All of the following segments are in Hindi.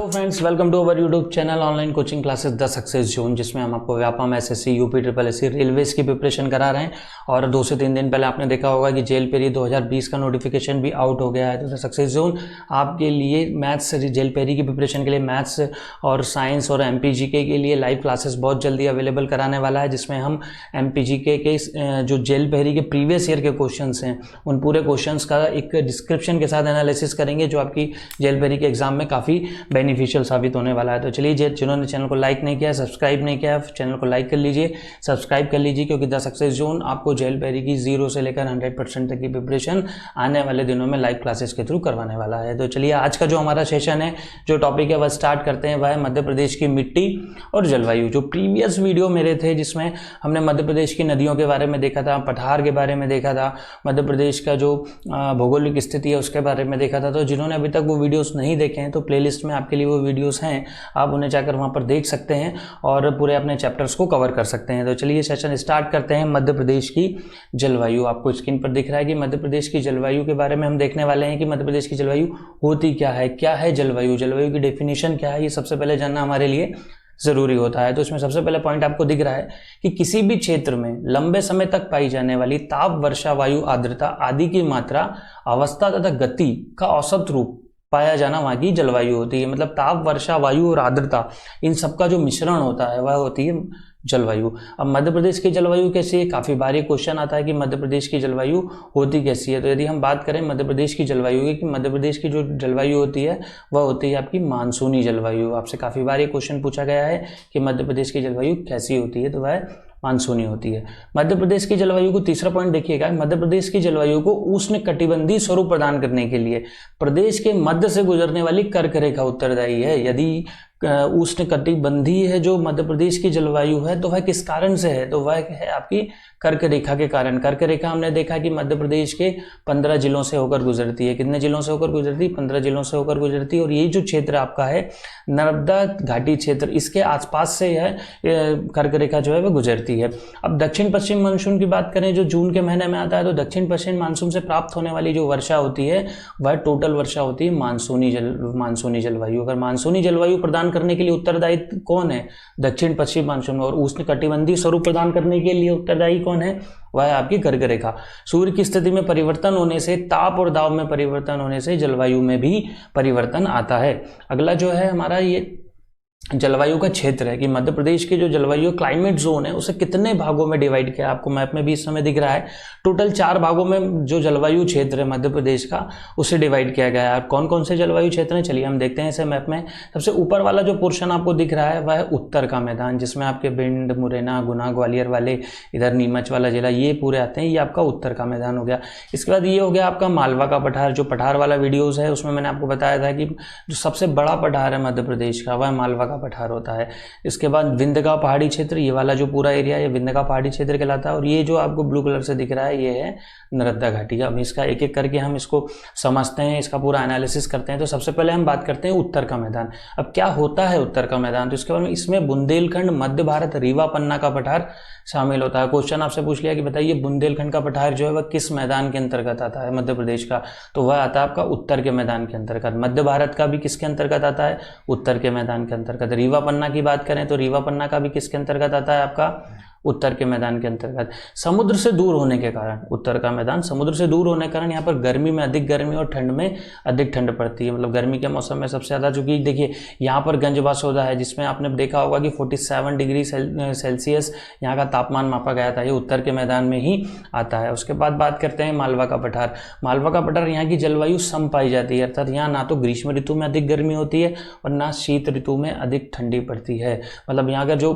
Hello friends, welcome to our YouTube channel online coaching classes the success zone, जिसमें हम आपको Vyapam SSC UP triple SC railways की प्रिपरेशन करा रहे हैं। और 2 से 3 दिन पहले आपने देखा होगा कि जेल पेरी 2020 का नोटिफिकेशन भी आउट हो गया है। तो द सक्सेस जोन आपके लिए मैथ्स जेल पेरी की प्रिपरेशन के लिए मैथ्स और साइंस और एमपीजीके के लिए लाइव क्लासेस बहुत जल्दी अवेलेबल कराने वाला है, जिसमें हम एमपीजीके के जो जेल पेरी के प्रीवियस ईयर के क्वेश्चन हैं उन पूरे क्वेश्चन का एक डिस्क्रिप्शन के साथ एनालिसिस करेंगे, जो आपकी जेल पेरी के एग्जाम में काफ़ी बेनिफिशियल साबित होने वाला है। तो चलिए, जिन्होंने चैनल को लाइक नहीं किया, सब्सक्राइब नहीं किया, चैनल को लाइक कर लीजिए, सब्सक्राइब कर लीजिए, क्योंकि द सक्सेस जोन आपको जेल पेरी की 0 से लेकर 100% तक की प्रिपरेशन आने वाले दिनों में लाइव क्लासेस के थ्रू करवाने वाला है। तो चलिए, आज का जो हमारा सेशन है, जो टॉपिक है वह स्टार्ट करते हैं। वह है मध्य प्रदेश की मिट्टी और जलवायु। जो प्रीवियस वीडियो मेरे थे जिसमें हमने मध्य प्रदेश की नदियों के बारे में देखा था, पठार के बारे में देखा था, मध्य प्रदेश का जो भौगोलिक स्थिति है उसके बारे में देखा था। तो जिन्होंने अभी तक वो वीडियोस नहीं देखे हैं तो प्लेलिस्ट में आपके लिए वो वीडियोस हैं, आप उन्हें जाकर वहां पर देख सकते हैं और पूरे अपने चैप्टर्स को कवर कर सकते हैं। तो चलिए सेशन स्टार्ट करते हैं। मध्य प्रदेश की जलवायु, आपको स्क्रीन पर दिख रहा है कि मध्य प्रदेश की जलवायु के बारे में हम देखने वाले हैं कि मध्य प्रदेश की जलवायु होती क्या है जलवायु, जलवायु की डेफिनेशन क्या है, ये सबसे पहले जानना हमारे लिए जरूरी होता है। तो इसमें सबसे पहले पॉइंट आपको दिख रहा है कि किसी भी क्षेत्र में लंबे समय तक पाई जाने वाली ताप, वर्षा, वायु, आर्द्रता आदि की मात्रा, अवस्था तथा गति का औसत रूप पाया जाना वहां की जलवायु होती है। मतलब ताप, वर्षा, वायु और आर्द्रता, इन सबका जो मिश्रण होता है वह होती है जलवायु। अब मध्य प्रदेश की जलवायु कैसी है, काफी बार ये क्वेश्चन आता है कि मध्य प्रदेश की जलवायु होती कैसी है। तो यदि हम बात करें मध्य प्रदेश की जलवायु की, कि मध्य प्रदेश की जो जलवायु होती है वह होती है आपकी मानसूनी जलवायु। आपसे काफी बार ये क्वेश्चन पूछा गया है कि मध्य प्रदेश की जलवायु कैसी होती है, तो वह मानसूनी होती है। मध्य प्रदेश की जलवायु को तीसरा पॉइंट देखिएगा, मध्य प्रदेश की जलवायु को उष्ण कटिबंधीय स्वरूप प्रदान करने के लिए प्रदेश के मध्य से गुजरने वाली कर्क रेखा उत्तरदायी है। यदि उष्ण कटिबंधीय है जो मध्य प्रदेश की जलवायु है, तो वह किस कारण से है, तो वह है आपकी कर्क रेखा के कारण। कर्क रेखा हमने देखा कि मध्य प्रदेश के 15 जिलों से होकर गुजरती है। कितने जिलों से होकर गुजरती है? 15 जिलों से होकर गुजरती है। और ये जो क्षेत्र आपका है नर्मदा घाटी क्षेत्र, इसके आसपास से यह कर्क रेखा जो है वह गुजरती है। अब दक्षिण पश्चिम मानसून की बात करें, जो जून के महीने में आता है, तो दक्षिण पश्चिम मानसून से प्राप्त होने वाली जो वर्षा होती है वह टोटल वर्षा होती है मानसूनी जलवायु। अगर मानसूनी जलवायु प्रदान करने के लिए उत्तरदायी कौन है? दक्षिण पश्चिम मानसून। और उष्ण कटिबंधीय स्वरूप प्रदान करने के लिए उत्तरदायी कौन है? वह है आपकी कर्क रेखा। सूर्य की स्थिति में परिवर्तन होने से, ताप और दाब में परिवर्तन होने से जलवायु में भी परिवर्तन आता है। अगला जो है हमारा ये जलवायु का क्षेत्र है कि मध्य प्रदेश की जो जलवायु क्लाइमेट जोन है उसे कितने भागों में डिवाइड किया, आपको मैप में भी इस समय दिख रहा है। टोटल 4 भागों में जो जलवायु क्षेत्र है मध्य प्रदेश का उसे डिवाइड किया गया है। कौन कौन से जलवायु क्षेत्र हैं, चलिए हम देखते हैं इसे मैप में। सबसे ऊपर वाला जो पोर्शन आपको दिख रहा है वह है उत्तर का मैदान, जिसमें आपके भिंड, मुरैना, गुना, ग्वालियर वाले, इधर नीमच वाला जिला, ये पूरे आते हैं। ये आपका उत्तर का मैदान हो गया। इसके बाद ये हो गया आपका मालवा का पठार। जो पठार वाला वीडियोज है उसमें मैंने आपको बताया था कि जो सबसे बड़ा पठार है मध्य प्रदेश का वह मालवा पठार होता है। इसके बाद विंध्य का पहाड़ी क्षेत्र, ये वाला जो पूरा एरिया है विंध्य का पहाड़ी क्षेत्र कहलाता है। और ये जो आपको ब्लू कलर से दिख रहा है ये है नर्मदा घाटी का। अब इसका एक एक करके हम इसको समझते हैं, इसका पूरा एनालिसिस करते हैं। तो सबसे पहले हम बात करते हैं उत्तर का मैदान। अब क्या होता है उत्तर का मैदान, तो इसके बारे में, इसमें बुंदेलखंड, मध्य भारत, रीवा, पन्ना का पठार शामिल होता है। क्वेश्चन आपसे पूछ लिया कि बताइए बुंदेलखंड का पठार जो है वह किस मैदान के अंतर्गत आता है मध्य प्रदेश का, तो वह आता है आपका उत्तर के मैदान के अंतर्गत। मध्य भारत का भी किसके अंतर्गत आता है? उत्तर के मैदान के अंतर्गत। रीवा पन्ना की बात करें तो रीवा पन्ना का भी किसके अंतर्गत आता है? आपका उत्तर के मैदान के अंतर्गत। समुद्र से दूर होने के कारण उत्तर का मैदान, समुद्र से दूर होने के कारण यहाँ पर गर्मी में अधिक गर्मी और ठंड में अधिक ठंड पड़ती है। मतलब गर्मी के मौसम में सबसे ज़्यादा, चूंकि देखिए यहाँ पर गंजबासौदा है जिसमें आपने देखा होगा कि 47 डिग्री सेल्सियस यहाँ का तापमान मापा गया था, ये उत्तर के मैदान में ही आता है। उसके बाद बात करते हैं मालवा का पठार। मालवा का पठार, यहाँ की जलवायु सम पाई जाती है, अर्थात यहाँ ना तो ग्रीष्म ऋतु में अधिक गर्मी होती है और ना शीत ऋतु में अधिक ठंडी पड़ती है। मतलब यहाँ का जो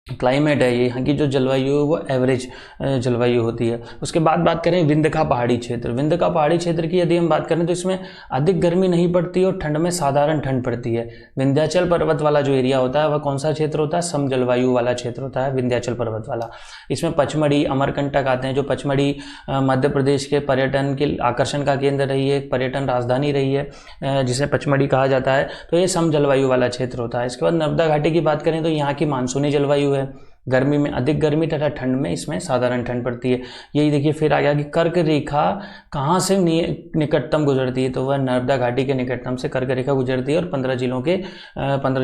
क्लाइमेट है, ये यहाँ की जो जलवायु है वो एवरेज जलवायु होती है। उसके बाद बात करें विंध्य का पहाड़ी क्षेत्र। विंध्य का पहाड़ी क्षेत्र की यदि हम बात करें तो इसमें अधिक गर्मी नहीं पड़ती और ठंड में साधारण ठंड पड़ती है। विंध्याचल पर्वत वाला जो एरिया होता है वह कौन सा क्षेत्र होता है? सम जलवायु वाला क्षेत्र होता है विंध्याचल पर्वत वाला। इसमें पचमढ़ी, अमरकंटक आते हैं। जो पचमढ़ी मध्य प्रदेश के पर्यटन के आकर्षण का केंद्र रही है, पर्यटन राजधानी रही है, जिसे पचमढ़ी कहा जाता है। तो ये सम जलवायु वाला क्षेत्र होता है। इसके बाद नर्मदा घाटी की बात करें तो यहाँ की मानसूनी जलवायु है। गर्मी में अधिक गर्मी तथा ठंड में इसमें साधारण ठंड पड़ती है। यही देखिए फिर आ गया कि कर्क रेखा कहाँ से निकटतम गुजरती है, तो वह नर्मदा घाटी के निकटतम से कर्क रेखा गुजरती है और 15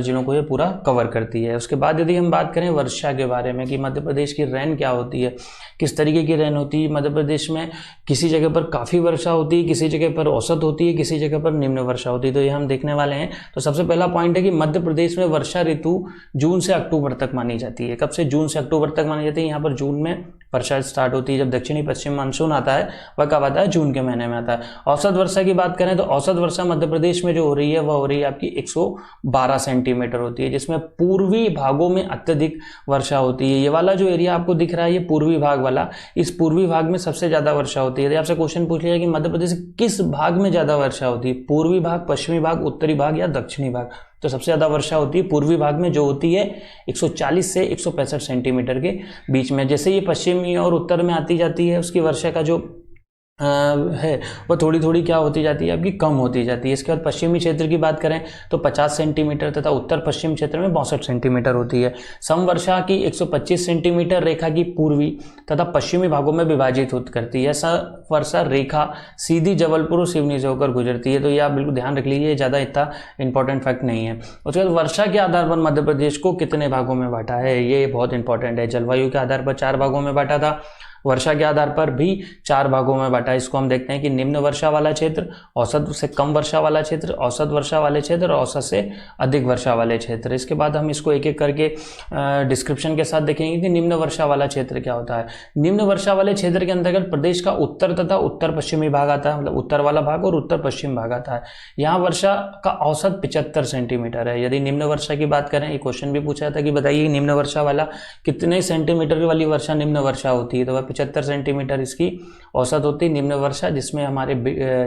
जिलों को ये पूरा कवर करती है। उसके बाद यदि हम बात करें वर्षा के बारे में कि मध्य प्रदेश की रेन क्या होती है, किस तरीके की रेन होती है मध्य प्रदेश में, किसी जगह पर काफ़ी वर्षा होती है, किसी जगह पर औसत होती है, किसी जगह पर निम्न वर्षा होती है, तो ये हम देखने वाले हैं। तो सबसे पहला पॉइंट है कि मध्य प्रदेश में वर्षा ऋतु जून से अक्टूबर तक मानी जाती है। कब से? जून से अक्टूबर तक मानी जाती है। यहाँ पर जून में वर्षा स्टार्ट होती है। जब दक्षिणी पश्चिम मानसून आता है वह कब आता है? जून के महीने में आता है। औसत वर्षा की बात करें तो औसत वर्षा मध्य प्रदेश में जो हो रही है वह हो रही है आपकी 112 सेंटीमीटर होती है, जिसमें पूर्वी भागों में अत्यधिक वर्षा होती है। ये वाला जो एरिया आपको दिख रहा है ये पूर्वी भाग वाला, इस पूर्वी भाग में सबसे ज्यादा वर्षा होती है। यदि आपसे क्वेश्चन पूछ लिया कि मध्य प्रदेश किस भाग में ज्यादा वर्षा होती है, पूर्वी भाग, पश्चिमी भाग, उत्तरी भाग या दक्षिणी भाग, तो सबसे ज्यादा वर्षा होती है पूर्वी भाग में, जो होती है 140 से 165 सेंटीमीटर के बीच में। जैसे ये पश्चिमी और उत्तर में आती जाती है उसकी वर्षा का जो है वह थोड़ी थोड़ी क्या होती जाती है आपकी, कम होती जाती है। इसके बाद पश्चिमी क्षेत्र की बात करें तो 50 सेंटीमीटर तथा उत्तर पश्चिम क्षेत्र में 62 सेंटीमीटर होती है। समवर्षा की 125 सेंटीमीटर रेखा की पूर्वी तथा पश्चिमी भागों में विभाजित करती है। समवर्षा रेखा सीधी जबलपुर और सिवनी से होकर गुजरती है, तो ये आप बिल्कुल ध्यान रख लीजिए, ज़्यादा इतना इंपॉर्टेंट फैक्ट नहीं है। उसके बाद वर्षा के आधार पर मध्य प्रदेश को कितने भागों में बांटा है, ये बहुत इंपॉर्टेंट है। जलवायु के आधार पर 4 भागों में बांटा था, वर्षा के आधार पर भी 4 भागों में बांटा। इसको हम देखते हैं कि निम्न वर्षा वाला क्षेत्र, औसत से कम वर्षा वाला क्षेत्र, औसत वर्षा वाले क्षेत्र और औसत से अधिक वर्षा वाले क्षेत्र। इसके बाद हम इसको एक एक करके डिस्क्रिप्शन के साथ देखेंगे कि निम्न वर्षा वाला क्षेत्र क्या होता है। निम्न वर्षा वाले क्षेत्र के अंतर्गत प्रदेश का उत्तर तथा उत्तर पश्चिमी भाग आता है, मतलब उत्तर वाला भाग और उत्तर पश्चिम भाग आता है। यहाँ वर्षा का औसत 75 सेंटीमीटर है। यदि निम्न वर्षा की बात करें, ये क्वेश्चन भी पूछा था कि बताइए निम्न वर्षा वाला कितने सेंटीमीटर वाली वर्षा निम्न वर्षा होती है, तो वह 75 सेंटीमीटर इसकी औसत होती है निम्न वर्षा, जिसमें हमारे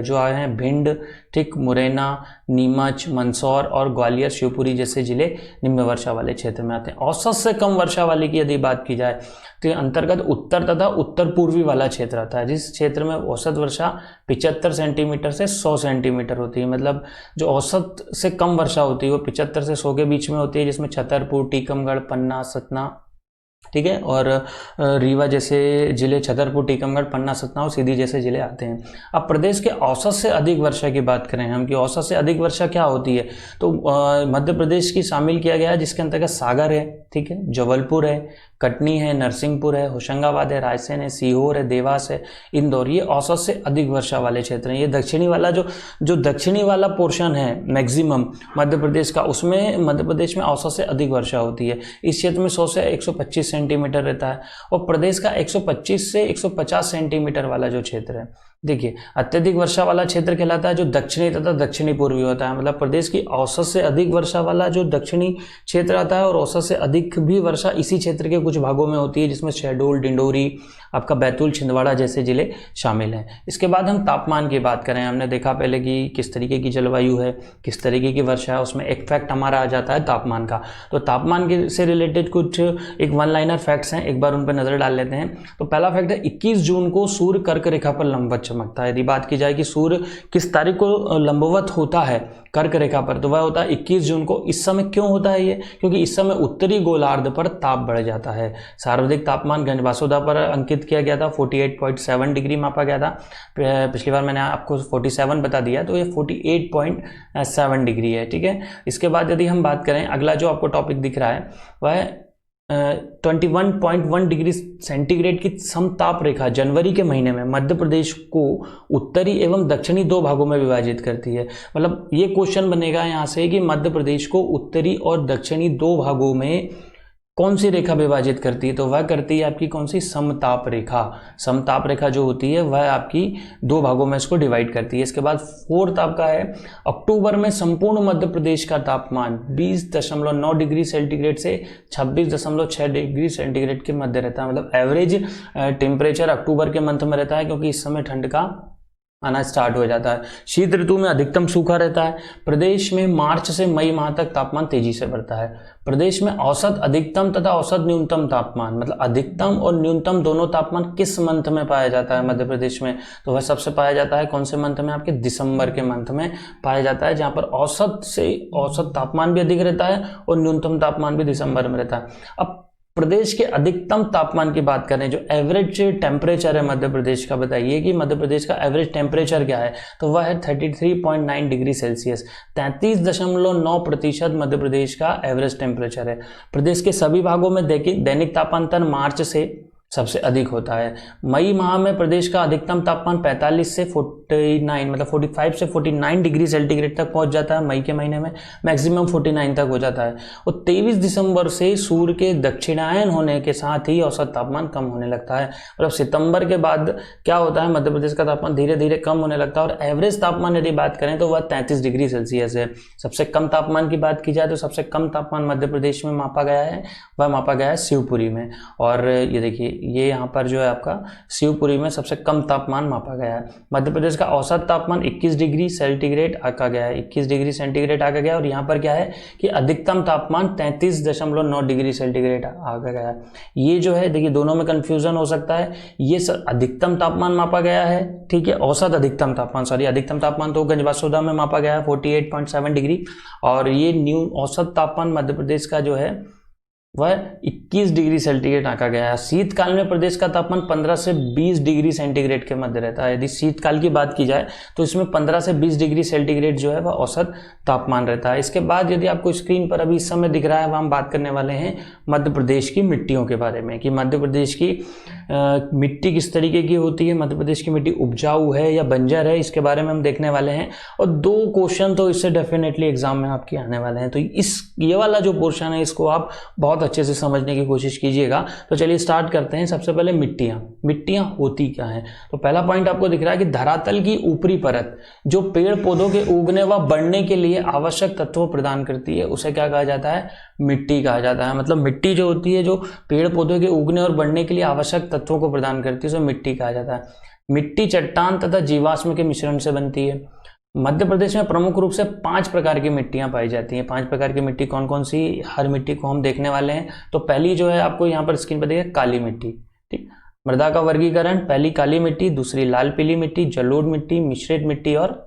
जो आए हैं भिंड, ठीक, मुरैना, नीमच, मंदसौर और ग्वालियर, शिवपुरी जैसे जिले निम्न वर्षा वाले क्षेत्र में आते हैं। औसत से कम वर्षा वाले की यदि बात की जाए तो अंतर्गत उत्तर तथा उत्तर पूर्वी वाला क्षेत्र आता है, जिस क्षेत्र में औसत वर्षा 75 सेंटीमीटर से 100 सेंटीमीटर होती है। मतलब जो औसत से कम वर्षा होती है वो 75 से 100 के बीच में होती है, जिसमें छतरपुर, टीकमगढ़, पन्ना, सतना, ठीक है, और रीवा जैसे जिले, छतरपुर, टीकमगढ़, पन्ना, सतना और सीधी जैसे जिले आते हैं। अब प्रदेश के औसत से अधिक वर्षा की बात करें हम कि औसत से अधिक वर्षा क्या होती है, तो मध्य प्रदेश की शामिल किया गया है, जिसके अंतर्गत सागर है, ठीक है, जबलपुर है, कटनी है, नरसिंहपुर है, होशंगाबाद है, रायसेन है, सीहोर है, देवास है, इंदौर, ये औसत से अधिक वर्षा वाले क्षेत्र हैं। ये दक्षिणी वाला जो दक्षिणी वाला पोर्शन है मैक्सिमम मध्य प्रदेश का, उसमें मध्य प्रदेश में औसत से अधिक वर्षा होती है। इस क्षेत्र में 100 से 125 सेंटीमीटर रहता है। और प्रदेश का 125 से 150 सेंटीमीटर वाला जो क्षेत्र है, देखिए अत्यधिक वर्षा वाला क्षेत्र कहलाता है जो दक्षिणी तथा दक्षिणी पूर्वी होता है। मतलब प्रदेश की औसत से अधिक वर्षा वाला जो दक्षिणी क्षेत्र आता है और औसत से अधिक भी वर्षा इसी क्षेत्र के कुछ भागों में होती है, जिसमें शहडोल, डिंडोरी, आपका बैतूल, छिंदवाड़ा जैसे जिले शामिल हैं। इसके बाद हम तापमान की बात करें, हमने देखा पहले कि किस तरीके की जलवायु है, किस तरीके की वर्षा है, उसमें एक फैक्ट हमारा आ जाता है तापमान का। तो तापमान के से रिलेटेड कुछ एक वन लाइनर फैक्ट्स हैं, एक बार उन पर नजर डाल लेते हैं। तो पहला फैक्ट है 21 जून को सूर्य कर्क रेखा पर लंबवत चमकता है। यदि बात की जाए कि सूर्य किस तारीख को लंबवत होता है कर्क रेखा पर, तो वह होता है 21 जून को। इस समय क्यों होता है ये? क्योंकि इस समय उत्तरी गोलार्ध पर ताप बढ़ जाता है। सर्वाधिक तापमान गंजबासोदा पर अंकित किया गया था, 48.7 डिग्री मापा गया था। पिछली बार मैंने आपको 47 बता दिया, तो ये 48.7 डिग्री है, ठीक है। इसके बाद यदि हम बात करें, अगला जो आपको टॉपिक दिख रहा है वह 21.1 डिग्री सेंटीग्रेड की समताप रेखा जनवरी के महीने में मध्य प्रदेश को उत्तरी एवं दक्षिणी 2 भागों में विभाजित करती है। मतलब ये क्वेश्चन बनेगा यहाँ से कि मध्य प्रदेश को उत्तरी और दक्षिणी 2 भागों में कौन सी रेखा विभाजित करती है, तो वह करती है आपकी कौन सी? समताप रेखा। समताप रेखा जो होती है वह आपकी 2 भागों में इसको डिवाइड करती है। इसके बाद फोर्थ आपका है, अक्टूबर में संपूर्ण मध्य प्रदेश का तापमान 20.9 डिग्री सेंटीग्रेड से 26.6 डिग्री सेंटीग्रेड के मध्य रहता है। मतलब एवरेज टेम्परेचर अक्टूबर के मंथ में रहता है, क्योंकि इस समय ठंड का आना स्टार्ट हो जाता है। शीत ऋतु में अधिकतम सूखा रहता है। प्रदेश में मार्च से मई माह तक तापमान तेजी से बढ़ता है। प्रदेश में औसत अधिकतम तथा औसत न्यूनतम तापमान, मतलब अधिकतम और न्यूनतम दोनों तापमान किस मंथ में पाया जाता है मध्य प्रदेश में, तो वह सबसे पाया जाता है कौन से मंथ में? आपके दिसंबर के मंथ में पाया जाता है, जहां पर औसत तापमान भी अधिक रहता है और न्यूनतम तापमान भी दिसंबर में रहता है। अब प्रदेश के अधिकतम तापमान की बात करें, जो एवरेज टेम्परेचर है मध्य प्रदेश का, बताइए कि मध्य प्रदेश का एवरेज टेम्परेचर क्या है, तो वह है 33.9 डिग्री सेल्सियस। 33.9% मध्य प्रदेश का एवरेज टेम्परेचर है। प्रदेश के सभी भागों में दैनिक तापांतर मार्च से सबसे अधिक होता है। मई माह में प्रदेश का अधिकतम तापमान 45 से 49 मतलब 45 से 49 डिग्री सेंटीग्रेड तक पहुंच जाता है। मई के महीने में मैक्सिमम 49 तक हो जाता है। और 23 दिसंबर से सूर्य के दक्षिणायन होने के साथ ही औसत तापमान कम होने लगता है। मतलब सितंबर के बाद क्या होता है, मध्य प्रदेश का तापमान धीरे धीरे कम होने लगता है और एवरेज तापमान यदि बात करें तो वह 33 डिग्री सेल्सियस है। सबसे कम तापमान की बात की जाए तो सबसे कम तापमान मध्य प्रदेश में मापा गया है, वह मापा गया है शिवपुरी में। और ये देखिए, ये यहाँ पर जो है आपका शिवपुरी में सबसे कम तापमान मापा गया है। मध्य प्रदेश का औसत तापमान 21 डिग्री सेंटीग्रेड आका गया है, 21 डिग्री सेंटीग्रेड आका गया। और यहाँ पर क्या है कि अधिकतम तापमान 33.9 डिग्री सेंटीग्रेड आका गया है। ये जो है देखिए, दोनों में कंफ्यूजन हो सकता है। ये अधिकतम तापमान मापा गया है, ठीक है, औसत अधिकतम तापमान, सॉरी अधिकतम तापमान तो गंजबासौदा में मापा गया है 48.7 डिग्री। और ये न्यू औसत तापमान मध्य प्रदेश का जो है वह 21 डिग्री सेंटीग्रेड आंका गया है। शीतकाल में प्रदेश का तापमान 15 से 20 डिग्री सेंटीग्रेड के मध्य रहता है। यदि शीतकाल की बात की जाए तो इसमें 15 से 20 डिग्री सेंटीग्रेड जो है वह औसत तापमान रहता है। इसके बाद यदि आपको स्क्रीन पर अभी इस समय दिख रहा है, वह हम बात करने वाले हैं मध्य प्रदेश की मिट्टियों के बारे में, कि मध्य प्रदेश की मिट्टी किस तरीके की होती है, मध्य प्रदेश की मिट्टी उपजाऊ है या बंजर है, इसके बारे में हम देखने वाले हैं। और 2 क्वेश्चन तो इससे डेफिनेटली एग्जाम में आपके आने वाले हैं। तो ये वाला जो पोर्शन है इसको आप बहुत अच्छे से समझने की कोशिश कीजिएगा। तो चलिए स्टार्ट करते हैं। सबसे पहले मिट्टियां होती क्या हैं। तो पहला पॉइंट आपको दिख रहा है कि धरातल की ऊपरी परत जो पेड़ पौधों के उगने व बढ़ने के लिए आवश्यक तत्वों प्रदान करती है, उसे क्या कहा जाता है, मिट्टी कहा जाता है। मतलब मिट्टी जो होती है, जो पेड़ पौधों के उगने और बढ़ने के लिए आवश्यक तत्वों को प्रदान करती है, उसे मिट्टी कहा जाता है। मिट्टी चट्टान तथा जीवाश्म के मिश्रण से बनती है। मध्य प्रदेश में प्रमुख रूप से 5 प्रकार की मिट्टियां पाई जाती हैं। 5 प्रकार की मिट्टी कौन कौन सी, हर मिट्टी को हम देखने वाले हैं। तो पहली जो है आपको यहाँ पर स्क्रीन पर देखिए, काली मिट्टी, ठीक। मृदा का वर्गीकरण, पहली काली मिट्टी, दूसरी लाल पीली मिट्टी, जलोढ़ मिट्टी, मिश्रित मिट्टी और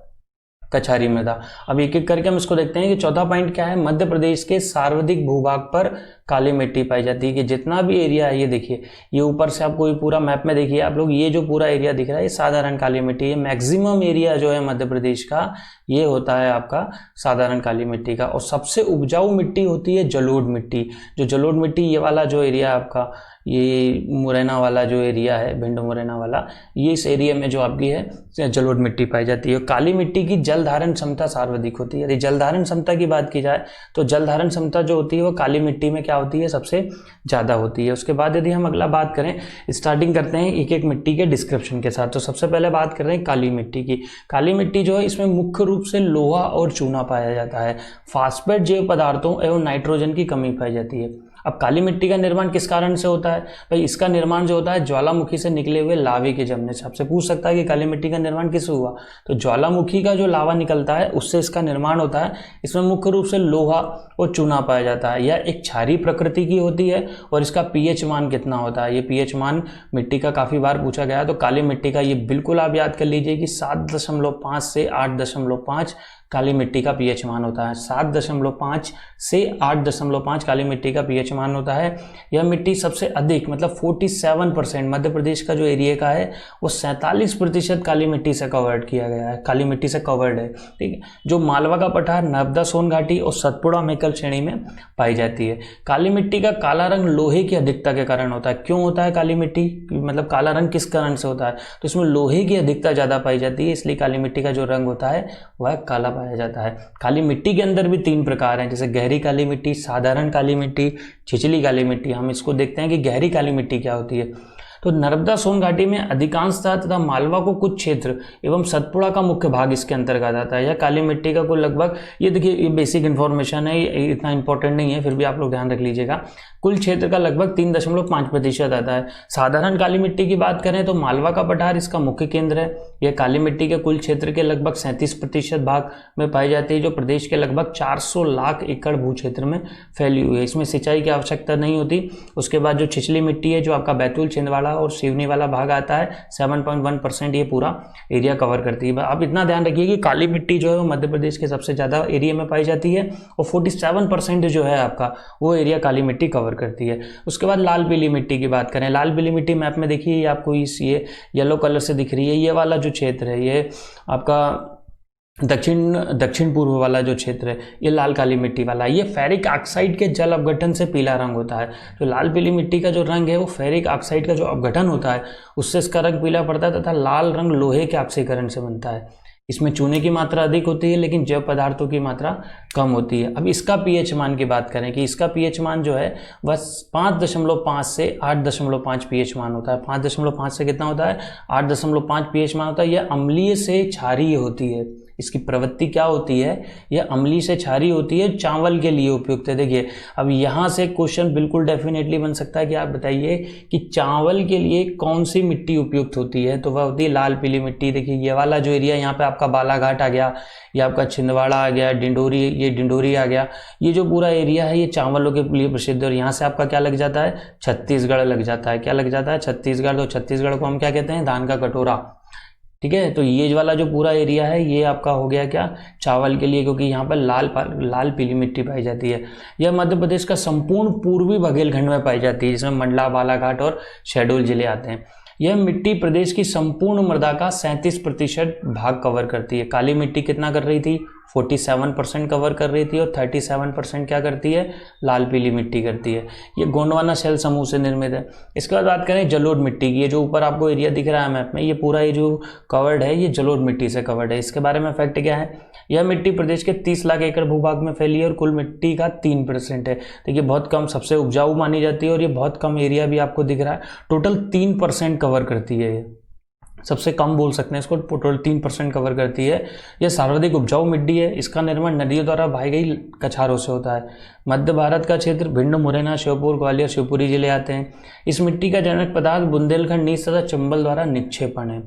कछारी मृदा। अब एक एक करके हम इसको देखते हैं कि चौथा पॉइंट क्या है। मध्य प्रदेश के सर्वाधिक भूभाग पर काली मिट्टी पाई जाती है। कि जितना भी एरिया है, ये देखिए, ये ऊपर से आपको ये पूरा मैप में देखिए आप लोग, ये जो पूरा एरिया दिख रहा है ये साधारण काली मिट्टी है। मैक्सिमम एरिया जो है मध्य प्रदेश का ये होता है आपका साधारण काली मिट्टी का। और सबसे उपजाऊ मिट्टी होती है जलोढ़ मिट्टी। जो जलोढ़ मिट्टी, ये वाला जो एरिया आपका, ये मुरैना वाला जो एरिया है, भिंड मुरैना वाला, ये इस एरिया में जो आपकी है जलोढ़ मिट्टी पाई जाती है। काली मिट्टी की जल धारण क्षमता सर्वाधिक होती है। यदि जल धारण क्षमता की बात की जाए तो जल धारण क्षमता जो होती है वो काली मिट्टी में क्या होती है, सबसे ज़्यादा होती है। उसके बाद यदि हम अगला बात करें, स्टार्टिंग करते हैं एक एक मिट्टी के डिस्क्रिप्शन के साथ। तो सबसे पहले बात कर रहे हैं काली मिट्टी की। काली मिट्टी जो है, इसमें मुख्य रूप से लोहा और चूना पाया जाता है। फास्फेट जैव पदार्थों एवं नाइट्रोजन की कमी पाई जाती है। अब काली मिट्टी का निर्माण किस कारण से होता है भाई, इसका निर्माण जो होता है ज्वालामुखी से निकले हुए लावे के जमने से। आपसे पूछ सकता है कि काली मिट्टी का निर्माण किससे हुआ, तो ज्वालामुखी का जो लावा निकलता है उससे इसका निर्माण होता है। इसमें मुख्य रूप से लोहा और चूना पाया जाता है। यह एक क्षारीय प्रकृति की होती है। और इसका पीएच मान कितना होता है, ये पीएच मान मिट्टी का काफी बार पूछा गया है। तो काली मिट्टी का ये बिल्कुल आप याद कर लीजिए कि 7.5 से 8.5 काली मिट्टी का पीएच मान होता है। 7.5 से 8.5 काली मिट्टी का पीएच मान होता है। यह मिट्टी सबसे अधिक मतलब 47% मध्य प्रदेश का जो एरिया का है वो 47% काली मिट्टी से कवर्ड किया गया है, काली मिट्टी से कवर्ड है, ठीक है। जो मालवा का पठार, नर्मदा सोन घाटी और सतपुड़ा मेकल श्रेणी में पाई जाती है। काली मिट्टी का काला रंग लोहे की अधिकता के कारण होता है। क्यों होता है काली मिट्टी, मतलब काला रंग किस कारण से होता है, तो इसमें लोहे की अधिकता ज़्यादा पाई जाती है, इसलिए काली मिट्टी का जो रंग होता है वह काला पाया जाता है। काली मिट्टी के अंदर भी 3 प्रकार हैं, जैसे गहरी काली मिट्टी, साधारण काली मिट्टी, छिछली काली मिट्टी। हम इसको देखते हैं कि गहरी काली मिट्टी क्या होती है। तो नर्मदा सोन घाटी में अधिकांशतः तथा मालवा को कुछ क्षेत्र एवं सतपुड़ा का मुख्य भाग इसके अंतर्गत आता है। यह काली मिट्टी का कुल लगभग, ये देखिए ये बेसिक इन्फॉर्मेशन है, ये इतना इंपॉर्टेंट नहीं है, फिर भी आप लोग ध्यान रख लीजिएगा। कुल क्षेत्र का लगभग 3.5% आता है। साधारण काली मिट्टी की बात करें तो मालवा का पठार इसका मुख्य केंद्र है। यह काली मिट्टी के कुल क्षेत्र के लगभग 37% भाग में पाई जाती है, जो प्रदेश के लगभग 400 लाख एकड़ भू क्षेत्र में फैली हुई है। इसमें सिंचाई की आवश्यकता नहीं होती। उसके बाद जो छिछली मिट्टी है, जो आपका बैतूल, छिंदवाड़ा भाग और सिवनी वाला भाग आता है 7.1% ये पूरा एरिया कवर करती है। आप इतना ध्यान रखिए कि काली मिट्टी जो है वो मध्य प्रदेश के सबसे ज़्यादा एरिया में पाई जाती है और 47% जो है आपका वो एरिया काली मिट्टी कवर करती है। उसके बाद लाल पीली मिट्टी की बात करें, लाल पीली मिट्टी मैप में देखिए ये आपको इस ये येलो कलर से दिख रही है, ये वाला जो क्षेत्र है ये आपका दक्षिण पूर्व वाला जो क्षेत्र है ये लाल काली मिट्टी वाला है। ये फेरिक ऑक्साइड के जल अपघटन से पीला रंग होता है। तो लाल पीली मिट्टी का जो रंग है वो फेरिक ऑक्साइड का जो अपघटन होता है उससे इसका रंग पीला पड़ता है तथा लाल रंग लोहे के ऑक्सीकरण से बनता है। इसमें चूने की मात्रा अधिक होती है लेकिन जैव पदार्थों की मात्रा कम होती है। अब इसका पीएच मान की बात करें कि इसका पीएच मान जो है बस 5.5 से 8.5 पीएच मान होता है। 5.5 से कितना होता है, 8.5 पीएच मान होता है। यह अम्लीय से क्षारीय होती है। इसकी प्रवृत्ति क्या होती है, यह अम्लीय से क्षारीय होती है, चावल के लिए उपयुक्त है। देखिए अब यहाँ से क्वेश्चन बिल्कुल डेफिनेटली बन सकता है कि आप बताइए कि चावल के लिए कौन सी मिट्टी उपयुक्त होती है, तो वह होती है लाल पीली मिट्टी। देखिए ये वाला जो एरिया यहाँ पे आपका बालाघाट आ गया, ये आपका छिंदवाड़ा आ गया, डिंडोरी, ये डिंडोरी आ गया, ये जो पूरा एरिया है ये चावलों के लिए प्रसिद्ध है। और यहाँ से आपका क्या लग जाता है, छत्तीसगढ़ लग जाता है। क्या लग जाता है, छत्तीसगढ़। तो छत्तीसगढ़ को हम क्या कहते हैं, धान का कटोरा। ठीक है, तो ये वाला जो पूरा एरिया है ये आपका हो गया क्या, चावल के लिए, क्योंकि यहाँ पर लाल पीली मिट्टी पाई जाती है। यह मध्य प्रदेश का संपूर्ण पूर्वी बघेलखंड में पाई जाती है, जिसमें मंडला, बालाघाट और शहडोल जिले आते हैं। यह मिट्टी प्रदेश की संपूर्ण मृदा का 37% भाग कवर करती है। काली मिट्टी कितना कर रही थी, 47% कवर कर रही थी और 37% क्या करती है, लाल पीली मिट्टी करती है। ये गोंडवाना शैल समूह से निर्मित है। इसके बाद बात करें जलोढ़ मिट्टी की, ये जो ऊपर आपको एरिया दिख रहा है मैप में, ये पूरा ये जो कवर्ड है ये जलोढ़ मिट्टी से कवर्ड है। इसके बारे में फैक्ट क्या है, यह मिट्टी प्रदेश के 30 लाख एकड़ भूभाग में फैली है और कुल मिट्टी का 3% है। देखिए बहुत कम, सबसे उपजाऊ मानी जाती है और ये बहुत कम एरिया भी आपको दिख रहा है, टोटल 3% कवर करती है। ये सबसे कम बोल सकते हैं इसको, टोटल 3% कवर करती है। यह सर्वाधिक उपजाऊ मिट्टी है। इसका निर्माण नदियों द्वारा बहाई गई कछारों से होता है। मध्य भारत का क्षेत्र भिंड, मुरैना, श्योपुर, ग्वालियर, शिवपुरी जिले आते हैं। इस मिट्टी का जनक पदार्थ बुंदेलखंड, नीस तथा चंबल द्वारा निक्षेपण है।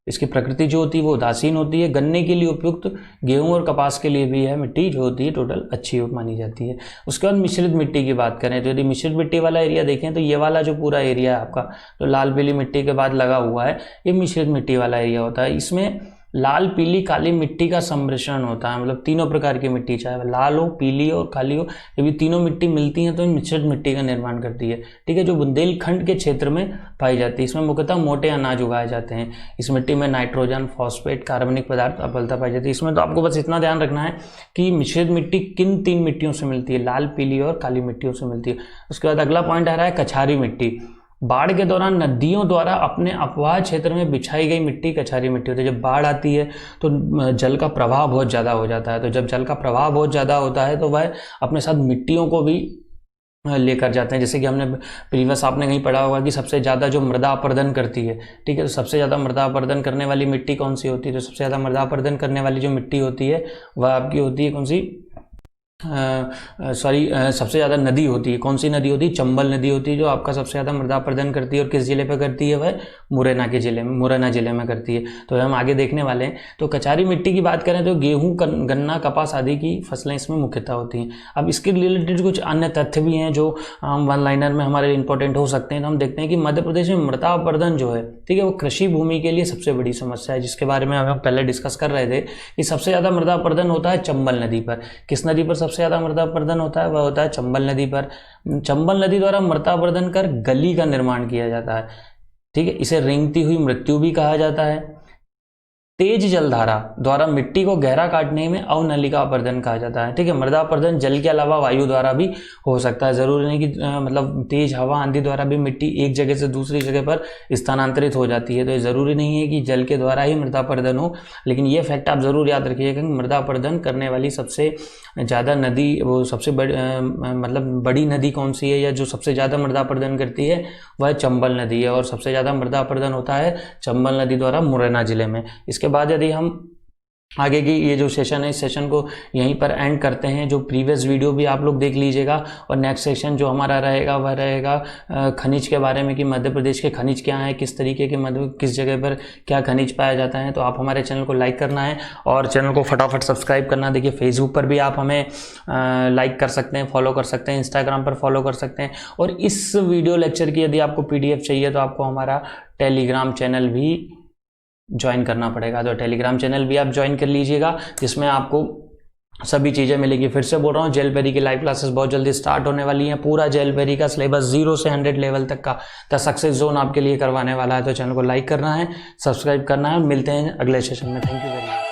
इसकी प्रकृति जो होती है वो उदासीन होती है। गन्ने के लिए उपयुक्त, गेहूं और कपास के लिए भी यह मिट्टी जो होती है टोटल अच्छी मानी जाती है। उसके बाद मिश्रित मिट्टी की बात करें तो यदि मिश्रित मिट्टी वाला एरिया देखें तो ये वाला जो पूरा एरिया है आपका, तो लाल पीली मिट्टी के बाद लगा हुआ है, ये मिश्रित मिट्टी वाला एरिया होता है। इसमें लाल पीली काली मिट्टी का सम्मिश्रण होता है, मतलब तीनों प्रकार की मिट्टी, चाहे लाल हो, पीली और काली हो, जब ये तीनों मिट्टी मिलती हैं तो मिश्रित मिट्टी का निर्माण करती है। ठीक है, जो बुंदेलखंड के क्षेत्र में पाई जाती है। इसमें मुख्यतः मोटे अनाज उगाए जाते हैं। इस मिट्टी में नाइट्रोजन, फॉस्फेट, कार्बनिक पदार्थ अम्लता पाई जाती है। इसमें तो आपको बस इतना ध्यान रखना है कि मिश्रित मिट्टी किन 3 मिट्टियों से मिलती है, लाल, पीली और काली मिट्टियों से मिलती है। उसके बाद अगला पॉइंट आ रहा है कछारी मिट्टी। बाढ़ के दौरान नदियों द्वारा अपने अपवाह क्षेत्र में बिछाई गई मिट्टी कछारी मिट्टी होती है। जब बाढ़ आती है तो जल का प्रवाह बहुत ज़्यादा हो जाता है, तो जब जल का प्रवाह बहुत ज़्यादा होता है तो वह अपने साथ मिट्टियों को भी लेकर जाते हैं। जैसे कि हमने प्रीवियस आपने कहीं पढ़ा होगा कि सबसे ज़्यादा जो मृदा अपरदन करती है, ठीक है, तो सबसे ज़्यादा मृदा अपरदन करने वाली मिट्टी कौन सी होती है, तो सबसे ज़्यादा मृदा अपरदन करने वाली जो मिट्टी होती है वह आपकी होती है कौन सी, सबसे ज़्यादा नदी होती है, कौन सी नदी होती है, चंबल नदी होती है, जो आपका सबसे ज़्यादा मृदा अपरदन करती है। और किस जिले पे करती है, वह मुरैना जिले में करती है। तो हम आगे देखने वाले हैं। तो कछारी मिट्टी की बात करें तो गेहूं, गन्ना, कपास आदि की फसलें इसमें मुख्यतः होती हैं। अब इसके रिलेटेड कुछ अन्य तथ्य भी हैं जो वन लाइनर में हमारे इंपॉर्टेंट हो सकते हैं। तो हम देखते हैं कि मध्य प्रदेश में मृदा अपरदन जो है, ठीक है, वो कृषि भूमि के लिए सबसे बड़ी समस्या है, जिसके बारे में हम पहले डिस्कस कर रहे थे कि सबसे ज़्यादा मृदा अपरदन होता है चंबल नदी पर। किस नदी पर सबसे ज़्यादा मृदा अपरदन होता है, वह होता है चंबल नदी पर। चंबल नदी द्वारा मृदा अपरदन कर गली का निर्माण किया जाता है। ठीक है, इसे रेंगती हुई मृत्यु भी कहा जाता है। तेज जलधारा द्वारा मिट्टी को गहरा काटने में अवनलिका अपरदन कहा जाता है। ठीक है, मृदा अपरदन जल के अलावा वायु द्वारा भी हो सकता है। जरूरी नहीं कि मतलब तेज हवा, आंधी द्वारा भी मिट्टी एक जगह से दूसरी जगह पर स्थानांतरित हो जाती है। तो ये जरूरी नहीं है कि जल के द्वारा ही मृदा अपरदन हो, लेकिन ये फैक्ट आप जरूर याद रखिएगा कि मृदा अपरदन करने वाली सबसे ज़्यादा नदी, वो सबसे बड़ी नदी कौन सी है, या जो सबसे ज़्यादा मृदा अपरदन करती है वह चंबल नदी है। और सबसे ज़्यादा मृदा अपरदन होता है चंबल नदी द्वारा मुरैना जिले में। इसके बाद यदि हम आगे की ये जो सेशन है, इस सेशन को यहीं पर एंड करते हैं। जो प्रीवियस वीडियो भी आप लोग देख लीजिएगा, और नेक्स्ट सेशन जो हमारा रहेगा वह रहेगा खनिज के बारे में, कि मध्य प्रदेश के खनिज क्या हैं, किस तरीके के किस जगह पर क्या खनिज पाया जाता है। तो आप हमारे चैनल को लाइक करना है और चैनल को फटाफट सब्सक्राइब करना। देखिए फेसबुक पर भी आप हमें लाइक कर सकते हैं, फॉलो कर सकते हैं, इंस्टाग्राम पर फॉलो कर सकते हैं। और इस वीडियो लेक्चर की यदि आपको PDF चाहिए तो आपको हमारा टेलीग्राम चैनल भी ज्वाइन करना पड़ेगा। तो टेलीग्राम चैनल भी आप ज्वाइन कर लीजिएगा, जिसमें आपको सभी चीज़ें मिलेगी। फिर से बोल रहा हूँ, जेएल पेरी की लाइव क्लासेस बहुत जल्दी स्टार्ट होने वाली हैं। पूरा जेएल पेरी का सिलेबस 0 से 100 लेवल तक का द सक्सेस जोन आपके लिए करवाने वाला है। तो चैनल को लाइक करना है, सब्सक्राइब करना है। मिलते हैं अगले सेशन में। Thank you very much.